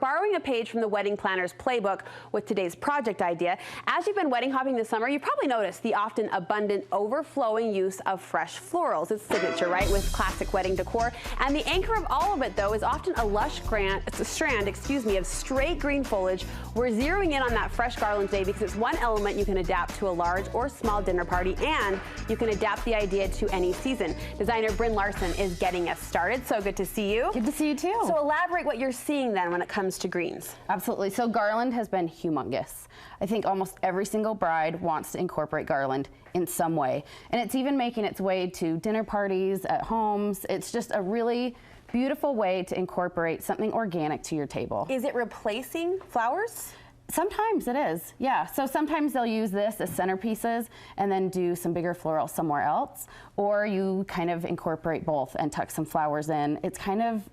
Borrowing a page from the wedding planner's playbook with today's project idea. As you've been wedding hopping this summer, you probably noticed the often abundant, overflowing use of fresh florals. It's signature, right, with classic wedding decor. And the anchor of all of it, though, is often a lush strand of straight green foliage. We're zeroing in on that fresh garland today because it's one element you can adapt to a large or small dinner party, and you can adapt the idea to any season. Designer Brynn Larson is getting us started. So good to see you. Good to see you, too. So elaborate what you're seeing then when it comes to greens. Absolutely. So garland has been humongous. I think almost every single bride wants to incorporate garland in some way. And it's even making its way to dinner parties, at homes. It's just a really beautiful way to incorporate something organic to your table. Is it replacing flowers? Sometimes it is, yeah. So sometimes they'll use this as centerpieces and then do some bigger florals somewhere else. Or you kind of incorporate both and tuck some flowers in. It's kind of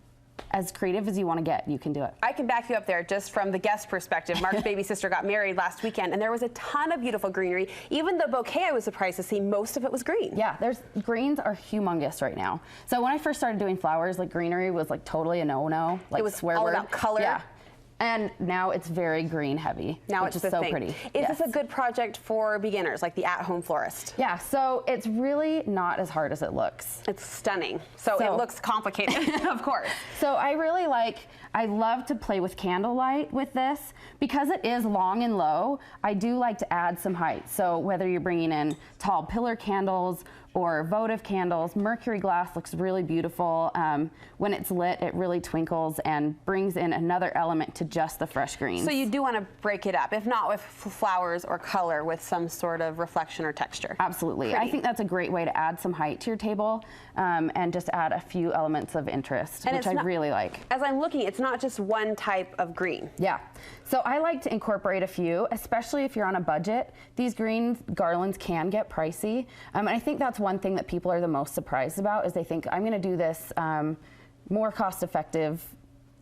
as creative as you want to get, you can do it. I can back you up there just from the guest perspective. Mark's baby sister got married last weekend, and there was a ton of beautiful greenery. Even the bouquet, I was surprised to see most of it was green. Yeah, greens are humongous right now. So when I first started doing flowers, like greenery was like totally a no-no. Like it was swear all word. about color. Yeah. And now it's very green heavy, now which it's is so thing. pretty. Is this a good project for beginners, like the at-home florist? Yeah, so it's really not as hard as it looks. It's stunning. So it looks complicated, of course. So I love to play with candlelight with this. Because it is long and low, I do like to add some height. So whether you're bringing in tall pillar candles or votive candles, mercury glass looks really beautiful. When it's lit, it really twinkles and brings in another element to just the fresh greens. So you do want to break it up, if not with flowers or color, with some sort of reflection or texture. Absolutely. Pretty. I think that's a great way to add some height to your table and just add a few elements of interest, which I really like. As I'm looking, it's not just one type of green. Yeah. So I like to incorporate a few, especially if you're on a budget. These green garlands can get pricey. And I think that's one thing that people are the most surprised about is they think, I'm going to do this more cost-effective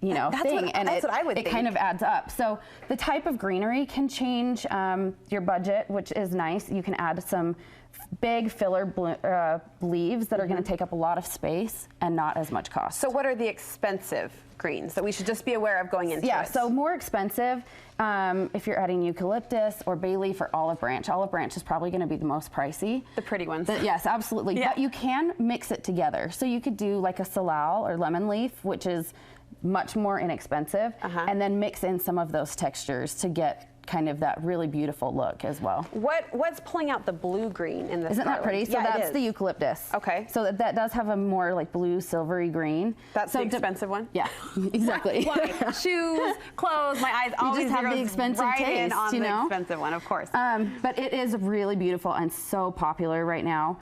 thing, and that's what I would think. It kind of adds up. So the type of greenery can change your budget, which is nice. You can add some big filler leaves that are going to take up a lot of space and not as much cost. So what are the expensive greens that we should just be aware of going into it? Yeah, so more expensive if you're adding eucalyptus or bay leaf or olive branch. Olive branch is probably going to be the most pricey. The pretty ones. Yes, absolutely. Yeah. But you can mix it together. So you could do like a salal or lemon leaf, which is much more inexpensive, and then mix in some of those textures to get kind of that really beautiful look as well. What's pulling out the blue-green in this? Isn't that pretty? So yeah, that's the eucalyptus. Okay. So that does have a more like blue silvery green. That's the expensive one? Yeah, exactly. Why? Shoes, clothes, my eyes always have the expensive taste, on the expensive one, of course. But it is really beautiful and so popular right now,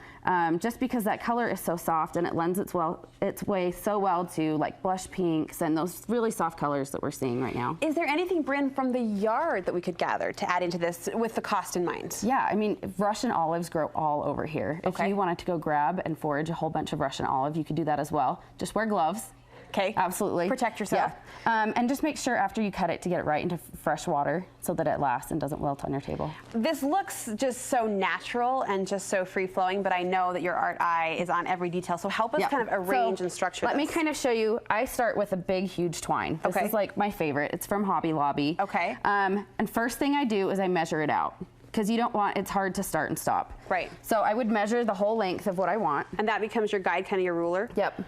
just because that color is so soft and it lends its way so well to like blush pinks and those really soft colors that we're seeing right now. Is there anything, Brynn, from the yard that we could gather to add into this with the cost in mind? Yeah, I mean, Russian olives grow all over here. Okay. If you wanted to go grab and forage a whole bunch of Russian olive, you could do that as well. Just wear gloves. Okay. Absolutely. Protect yourself. Yeah. And just make sure after you cut it to get it right into fresh water so that it lasts and doesn't wilt on your table. This looks just so natural and just so free-flowing, but I know that your art eye is on every detail. So help us kind of arrange and structure Let me kind of show you. I start with a big, huge twine. This is like my favorite. It's from Hobby Lobby. Okay. And first thing I do is I measure it out, because you don't want, it's hard to start and stop. Right. So I would measure the whole length of what I want. And that becomes your guide, kind of your ruler? Yep.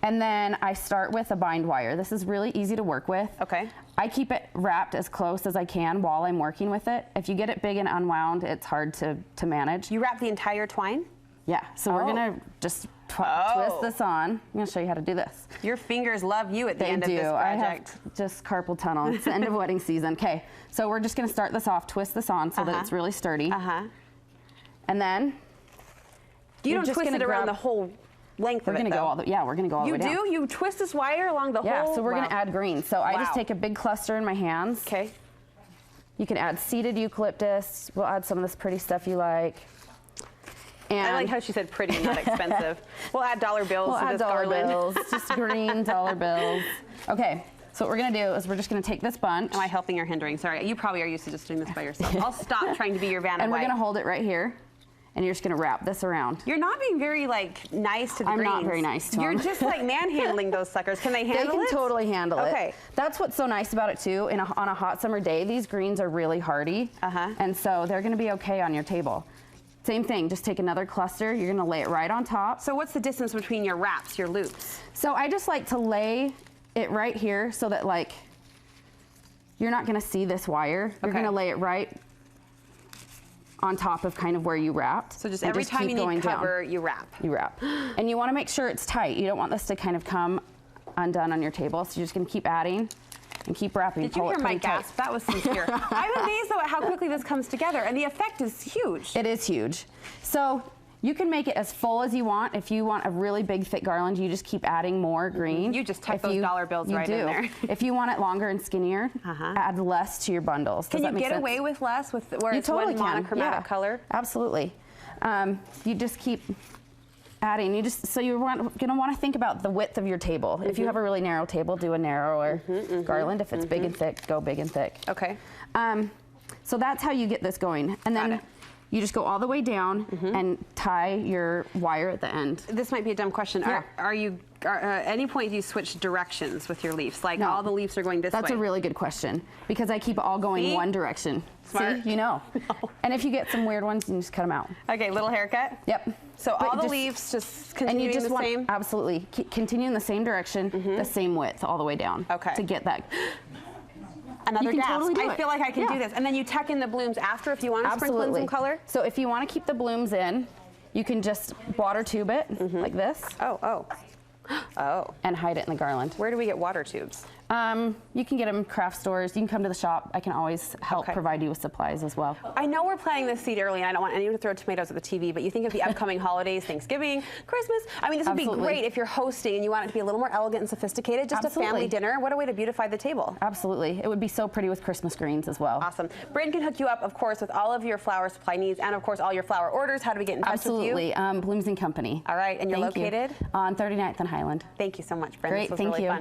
And then I start with a bind wire. This is really easy to work with. Okay. I keep it wrapped as close as I can while I'm working with it. If you get it big and unwound, it's hard to manage. You wrap the entire twine? Yeah, so we're gonna just twist this on. I'm gonna show you how to do this. Your fingers love you at the end of this project. I have just carpal tunnel. It's the end of wedding season. Okay, so we're just gonna start this off, twist this on so that it's really sturdy. And then you don't twist it around the whole length of it, though. We're gonna go all the way down. You do? You twist this wire along the whole? Yeah, so we're gonna add green. So I just take a big cluster in my hands. Okay. You can add seeded eucalyptus. We'll add some of this pretty stuff you like. And I like how she said pretty, not expensive. We'll add dollar bills to this garland. Bills, just green dollar bills. Okay, so what we're gonna do is we're just gonna take this bunch. Am I helping or hindering? Sorry, you probably are used to just doing this by yourself. I'll stop trying to be your Vanna And White. we're gonna hold it right here. and you're just gonna wrap this around. You're not being very like nice to the I'm greens. not very nice to them. You're just like manhandling those suckers. Can they handle it? They can totally handle it. Okay. That's what's so nice about it too. On a hot summer day, these greens are really hardy, and so they're gonna be okay on your table. Same thing, just take another cluster, you're gonna lay it right on top. So what's the distance between your wraps, your loops? So I just like to lay it right here so that like, you're not gonna see this wire. You're gonna lay it right on top of kind of where you wrapped. So just every time you need cover, you wrap. You wrap. And you wanna make sure it's tight. You don't want this to kind of come undone on your table. So you're just gonna keep adding and keep wrapping. Did you hear my gasp? That was sincere. I'm amazed though at how quickly this comes together, and the effect is huge. It is huge. So you can make it as full as you want. If you want a really big, thick garland, you just keep adding more green. You just tuck those dollar bills right in there. If you want it longer and skinnier, add less to your bundles. Can you get away with less where it's one monochromatic color? Absolutely. You just keep adding. So you're gonna want to think about the width of your table. If you have a really narrow table, do a narrower garland. If it's big and thick, go big and thick. Okay. So that's how you get this going. And then you just go all the way down and tie your wire at the end. This might be a dumb question. Yeah. At any point do you switch directions with your leaves? Like all the leaves are going this way? That's a really good question because I keep all going one direction. Smart. See, you know. No. And if you get some weird ones, you just cut them out. Okay, little haircut? Yep. So all the leaves just continue the same? Absolutely. Continue in the same direction, the same width all the way down. Okay. To get that. Another gasp. Totally I feel like I can do this. And then you tuck in the blooms after if you want to sprinkle in some color? So if you want to keep the blooms in, you can just water tube it like this. Oh. And hide it in the garland. Where do we get water tubes? You can get them in craft stores. You can come to the shop. I can always help provide you with supplies as well. I know we're planting this seed early, and I don't want anyone to throw tomatoes at the TV, but you think of the upcoming holidays, Thanksgiving, Christmas. I mean, this would be great if you're hosting and you want it to be a little more elegant and sophisticated, just a family dinner. What a way to beautify the table. Absolutely. It would be so pretty with Christmas greens as well. Awesome. Brynn can hook you up, of course, with all of your flower supply needs and, of course, all your flower orders. How do we get in touch with you? Blooms and Company. All right. And you're located? On 39th and Highland. Thank you so much, Brynn. Great. This was Thank really you. fun.